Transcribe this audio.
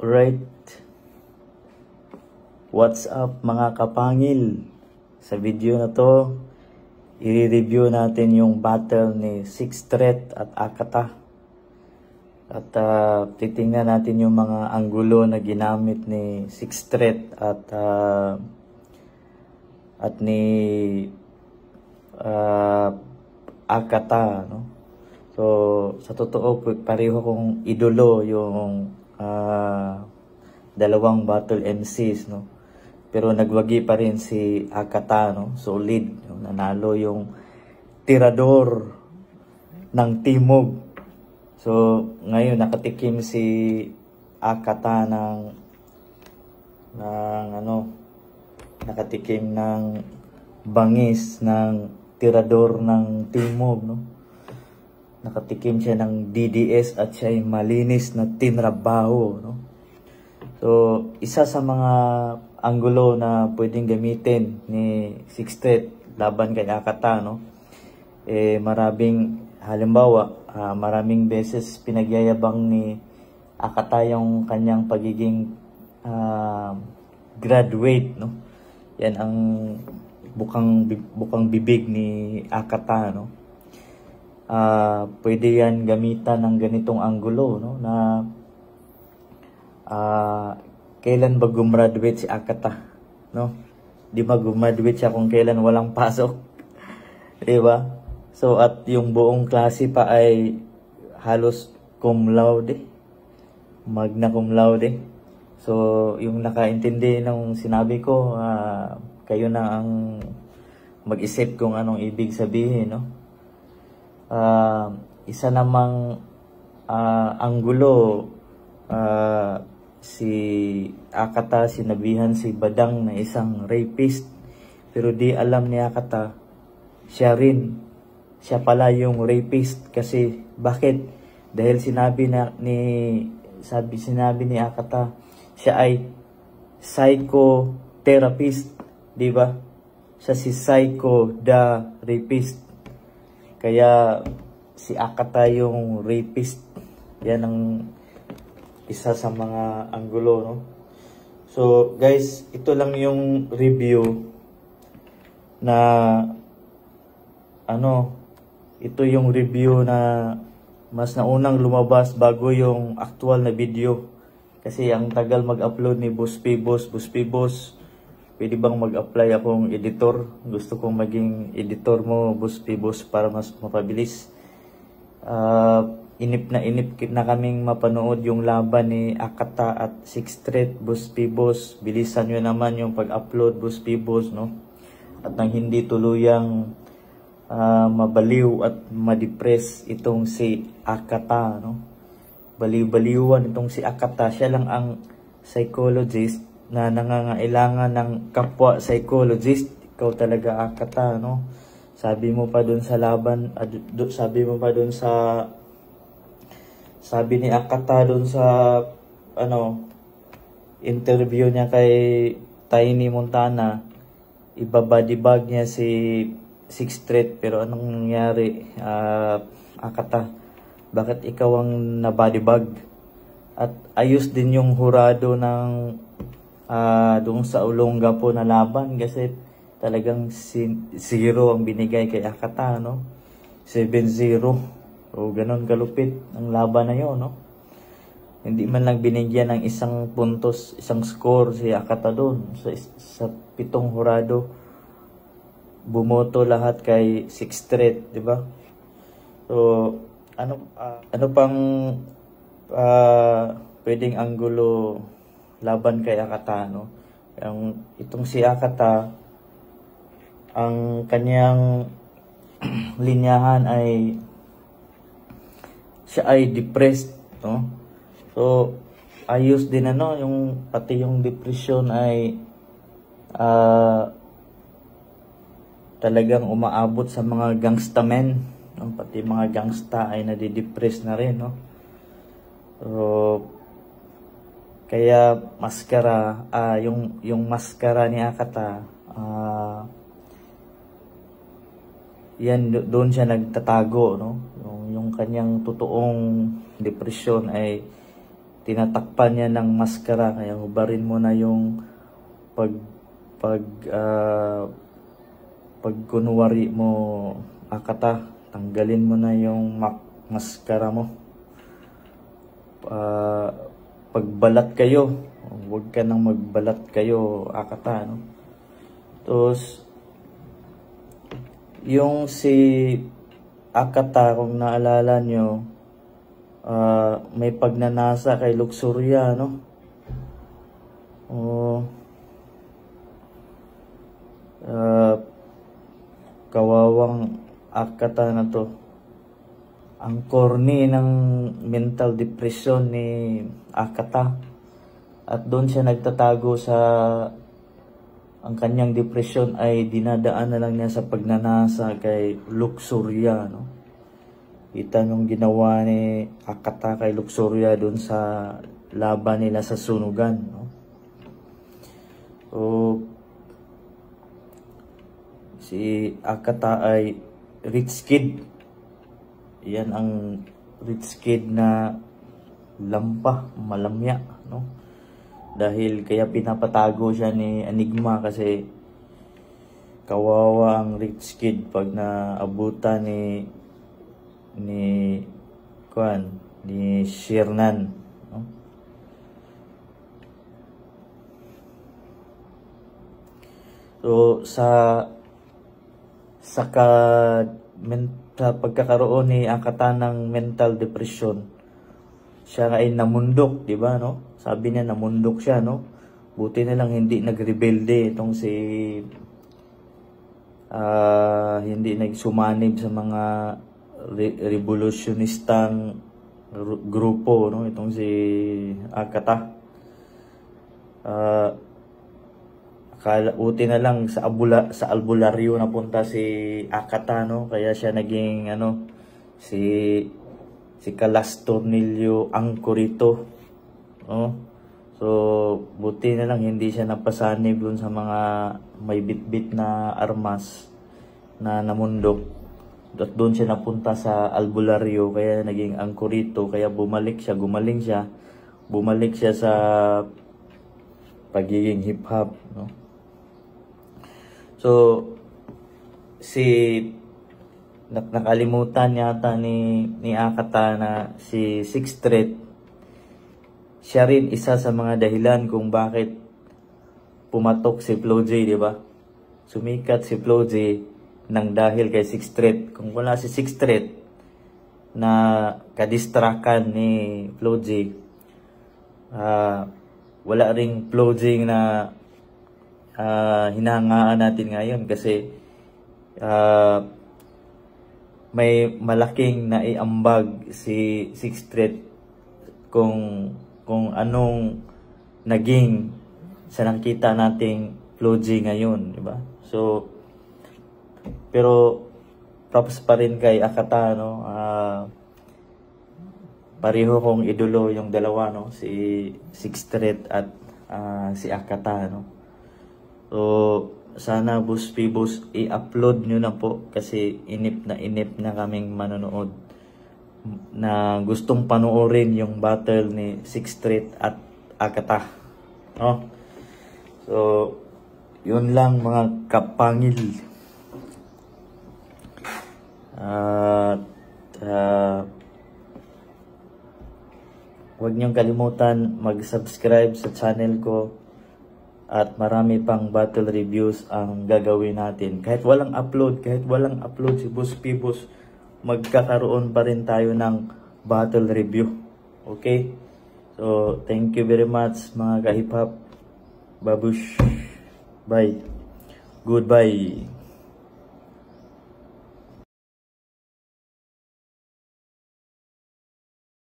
Alright, what's up mga kapangil? Sa video na to, i-review natin yung battle ni Six Threat at Akata. At titingnan natin yung mga anggulo na ginamit ni Six Threat at ni Akata, no? So, sa totoo, pareho kong idolo yung dalawang battle MCs, no? Pero nagwagi pa rin si Akata, no? Solid, no? Nanalo yung tirador ng Timog. So, ngayon nakatikim si Akata nakatikim ng bangis ng tirador ng Timog, no? Nakatikim siya ng DDS at siya ay malinis na tinrabaho, no? So, isa sa mga anggulo na pwedeng gamitin ni Six Threat laban kay Akata, no? Maraming beses pinagyayabang ni Akata yung kanyang pagiging graduate, no? Yan ang bukang bibig ni Akata, no? Pwede yan gamitan ng ganitong anggulo, no? Na kailan ba gumraduate si Akata, no? Di ba gumraduate siya kung kailan walang pasok, di ba? So at yung buong klase pa ay halos cum laude, magna cum laude. So yung nakaintindi ng sinabi ko, kayo na ang mag-isip kung anong ibig sabihin, no? Isa namang anggulo, si Akata sinabihan si Badang na isang rapist, pero di alam ni Akata siya pala yung rapist. Kasi bakit? Dahil sinabi ni Akata siya ay psychotherapist, di ba? Siya si Psycho the rapist, kaya si Akata yung rapist. Yan ang isa sa mga anggulo, no? So guys, ito lang yung review na ito yung review na mas naunang lumabas bago yung actual na video. Kasi ang tagal mag-upload ni Boss Pibos, pwede bang mag-apply akong editor? Gusto kong maging editor mo, Boss Pibos, para mas mapabilis. Inip na kaming mapanood yung laban ni Akata at Six Threat, Boss Pibos. Bilisan nyo naman yung pag-upload, Boss Pibos, no? At nang hindi tuluyang mabaliw at ma-depress itong si Akata, no? Baliw-baliwan itong si Akata. Siya lang ang psychologist na nangangailangan ng kapwa psychologist. Ikaw talaga, Akata, no? Sabi mo pa dun sa laban, sabi ni Akata dun sa interview niya kay Tiny Montana, ibabadibag niya si Six Threat. Pero anong nangyari, Akata? Bakit ikaw ang nabadibag? At ayos din yung hurado ng doon sa Olongapo na laban, kasi talagang 0 ang binigay kay Akata, no? 7-0. O ganun kalupit ang laban na yun, no? Hindi man lang binigyan ng isang puntos, isang score si Akata doon. Sa 7 hurado, bumoto lahat kay Six Threat, di ba? So, ano pang pwedeng anggulo laban kay Akata, no? Itong si Akata, ang kanyang linyahan ay siya ay depressed, no? So ayos din yung pati yung depression ay talagang umaabot sa mga gangsta men, no? Pati mga gangsta ay nadidepress na rin, no? So kaya maskara, yung maskara ni Akata, yan doon siya nagtatago, no? Yung kanyang totoong depression ay tinatakpan niya ng maskara, kaya hubarin mo na yung pag kunwari mo Akata, tanggalin mo na yung maskara mo. Pagbalat kayo, huwag ka nang magbalat kayo Akata, no? Tapos yung si Akata, kung naalala nyo, may pagnanasa kay Luxuria, no? Kawawang Akata na to. Ang corny ng mental depression ni Akata. At doon siya nagtatago sa ang kanyang depression ay dinadaan na lang niya sa pagnanasa kay Luxuria, no? Kita nung ginawa ni Akata kay Luxuria doon sa laban nila sa sunugan, no? So, si Akata ay rich kid. Yan ang rich kid na lampa, malamya, no? Dahil kaya pinapatago siya ni Enigma kasi kawawa ang rich kid pag naabutan ni Shernan, no? So sa pagkakaroon ni Akata ng mental depression, siya ay namundok, di ba, no? Sabi niya namundok siya, no? Buti na lang hindi nagrebelde itong si hindi nagsumanib sa mga revolutionistang grupo, no? Itong si Akata. Buti na lang sa albularyo napunta si Akata, no? Kaya siya naging si Calas Tornilyo Angkorito, no? So buti na lang hindi siya napasanib dun sa mga may bitbit na armas na namundok. At doon siya napunta sa albularyo, kaya naging Angkorito, kaya gumaling siya sa pagiging hip hop, no? So nakalimutan yata ni Akata na si Sixth Street, siya rin isa sa mga dahilan kung bakit pumatok si Flo J, di ba? Sumikat si Flo J nang dahil kay Sixth Street. Kung wala si Sixth Street na kadistrakan ni Flo J, wala ring Flo J na hinahangaan natin ngayon, kasi may malaking naiambag si Sixth Street kung anong naging sa nakita nating Flo J ngayon, di ba? So pero props pa rin kay Akata, no? Pareho kong idolo yung dalawa, no? Si Sixth Street at si Akata, no? So sana Boss Pibos i-upload nyo na po, kasi inip na kaming manonood na gustong panoorin yung battle ni Sixth Street at Akata, no? So yun lang mga kapangil. Huwag niyong kalimutan mag-subscribe sa channel ko, at marami pang battle reviews ang gagawin natin. Kahit walang upload si Boss Pibos, magkakaroon pa rin tayo ng battle review. Okay? So, thank you very much mga ka-hip hop. Babush. Bye. Goodbye.